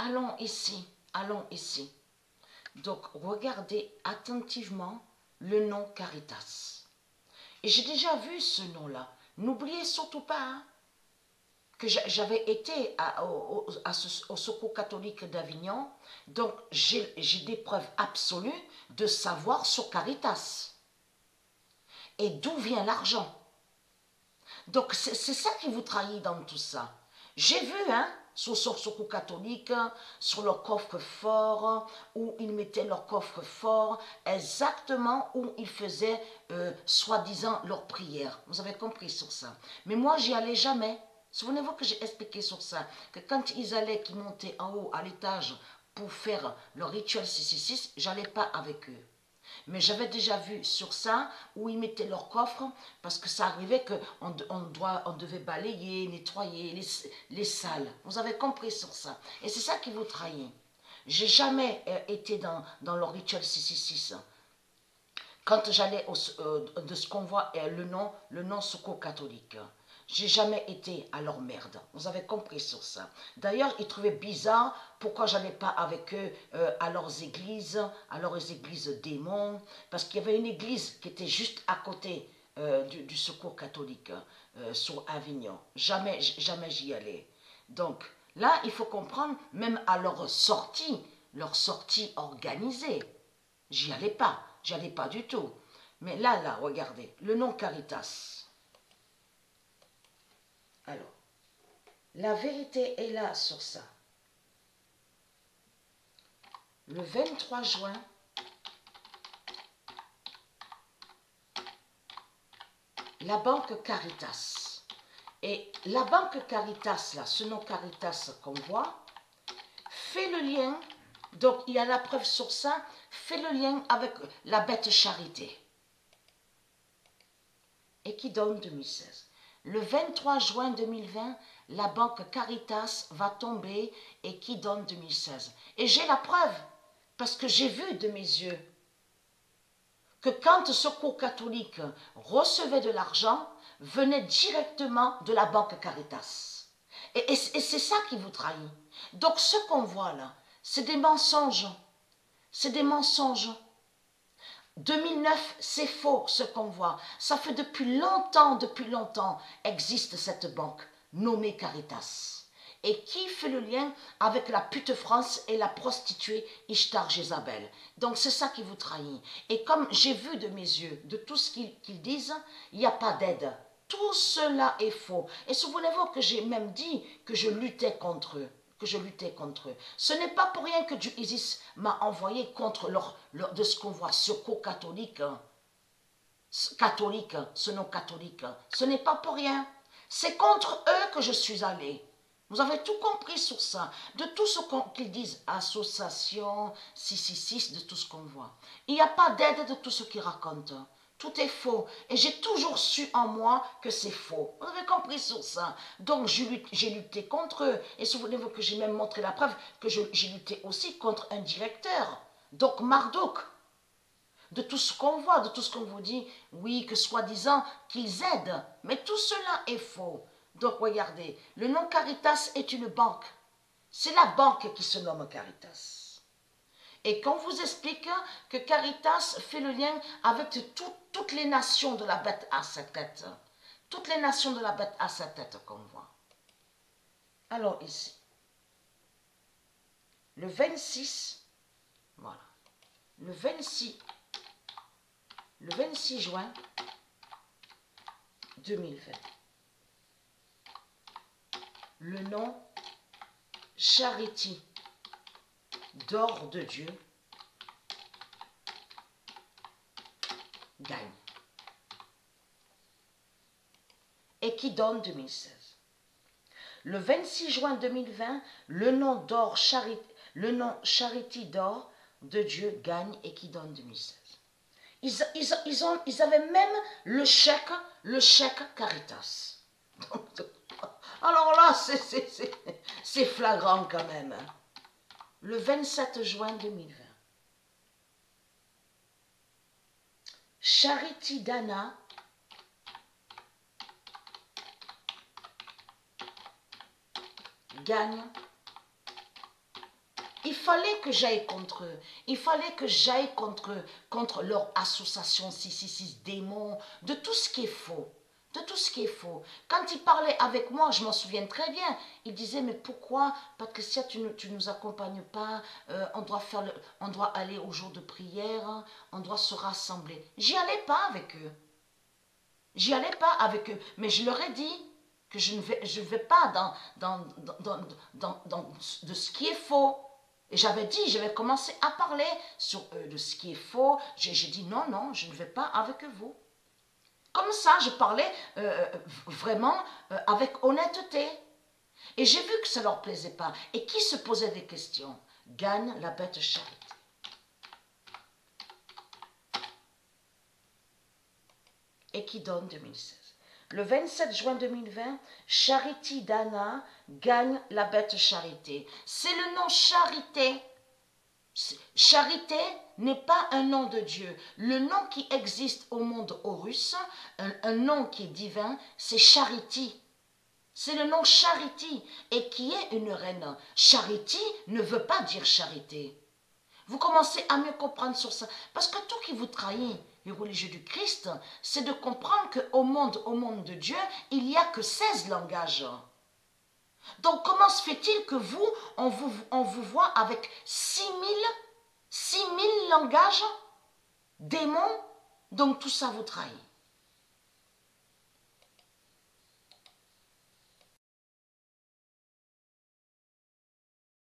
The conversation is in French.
allons ici, allons ici. Donc, regardez attentivement le nom Caritas. Et j'ai déjà vu ce nom-là. N'oubliez surtout pas hein, que j'avais été au Secours catholique d'Avignon. Donc, j'ai des preuves absolues de savoir sur Caritas. Et d'où vient l'argent. Donc, c'est ça qui vous trahit dans tout ça. J'ai vu, hein, sur Secours catholique, sur leur coffre-fort, où ils mettaient leur coffre-fort, exactement où ils faisaient, soi-disant, leur prière. Vous avez compris sur ça. Mais moi, j'y allais jamais. Souvenez-vous que j'ai expliqué sur ça, que quand ils allaient, qu'ils montaient en haut, à l'étage, pour faire leur rituel 666, j'allais pas avec eux. Mais j'avais déjà vu sur ça où ils mettaient leur coffre parce que ça arrivait qu'on devait balayer, nettoyer les salles. Vous avez compris sur ça. Et c'est ça qui vous trahit. J'ai jamais été dans leur rituel 666. Quand j'allais de ce qu'on voit le nom Secours catholique. J'ai jamais été à leur merde. Vous avez compris sur ça. D'ailleurs, ils trouvaient bizarre pourquoi j'allais pas avec eux à leurs églises démons, parce qu'il y avait une église qui était juste à côté du Secours catholique sur Avignon. Jamais j'y allais. Donc là, il faut comprendre, même à leur sortie organisée, j'y allais pas du tout. Mais là, regardez, le nom Caritas. Alors, la vérité est là sur ça. Le 23 juin, la banque Caritas. Et la banque Caritas, là, ce nom Caritas qu'on voit, fait le lien, donc il y a la preuve sur ça, fait le lien avec la bête charité. Et qui donne 2016. Le 23 juin 2020, la banque Caritas va tomber et qui donne 2016. Et j'ai la preuve, parce que j'ai vu de mes yeux que quand Secours catholique recevait de l'argent, venait directement de la banque Caritas. Et c'est ça qui vous trahit. Donc ce qu'on voit là, c'est des mensonges. C'est des mensonges. 2009, c'est faux ce qu'on voit. Ça fait depuis longtemps, existe cette banque nommée Caritas. Et qui fait le lien avec la pute France et la prostituée Ishtar Jézabel. Donc c'est ça qui vous trahit. Et comme j'ai vu de mes yeux, de tout ce qu'ils disent, il n'y a pas d'aide. Tout cela est faux. Et souvenez-vous que j'ai même dit que je luttais contre eux. Ce n'est pas pour rien que Dieu Isis m'a envoyé contre de ce qu'on voit, Secours catholique, ce nom catholique. Ce n'est pas pour rien. C'est contre eux que je suis allée. Vous avez tout compris sur ça, de tout ce qu'ils disent, association, 666, de tout ce qu'on voit. Il n'y a pas d'aide de tout ce qu'ils racontent. Tout est faux. Et j'ai toujours su en moi que c'est faux. Vous avez compris sur ça. Donc j'ai lutté contre eux. Et souvenez-vous que j'ai même montré la preuve que j'ai lutté aussi contre un directeur. Donc Marduk. De tout ce qu'on voit, de tout ce qu'on vous dit, oui, que soi-disant qu'ils aident. Mais tout cela est faux. Donc regardez, le nom Caritas est une banque. C'est la banque qui se nomme Caritas. Et qu'on vous explique que Caritas fait le lien avec toutes les nations de la bête à sa tête. Toutes les nations de la bête à sa tête qu'on voit. Alors ici, le 26, voilà, le 26 juin 2020, le nom Charity d'or de Dieu gagne. Et qui donne 2016. Le 26 juin 2020, le nom Charity d'or de Dieu gagne et qui donne 2016. Ils avaient même le chèque Caritas. Alors là, c'est flagrant quand même. Le 27 juin 2020. Charity Dana gagne fallait que j'aille contre eux. Il fallait que j'aille contre leur association 666 démons, de tout ce qui est faux. De tout ce qui est faux. Quand il parlait avec moi, je m'en souviens très bien, il disait, mais pourquoi, Patricia, tu ne nous accompagnes pas, on doit aller au jour de prière, hein, on doit se rassembler. J'y allais pas avec eux. J'y allais pas avec eux, mais je leur ai dit que je ne vais pas dans de ce qui est faux. Et j'avais dit, je vais commencer à parler de ce qui est faux. J'ai dit, non, non, je ne vais pas avec vous. Comme ça, je parlais vraiment avec honnêteté. Et j'ai vu que ça ne leur plaisait pas. Et qui se posait des questions? Gagne la bête charité. Et qui donne 2016. Le 27 juin 2020, Charity Dana gagne la bête charité. C'est le nom charité. Charité n'est pas un nom de Dieu. Le nom qui existe au monde Horus, un nom qui est divin, c'est Charity. C'est le nom Charity et qui est une reine. Charity ne veut pas dire charité. Vous commencez à mieux comprendre sur ça. Parce que tout qui vous trahit, les religieux du Christ, c'est de comprendre qu'au monde de Dieu, il n'y a que 16 langages. Donc comment se fait-il que vous, on vous voit avec 6000 langages, démons, donc tout ça vous trahit.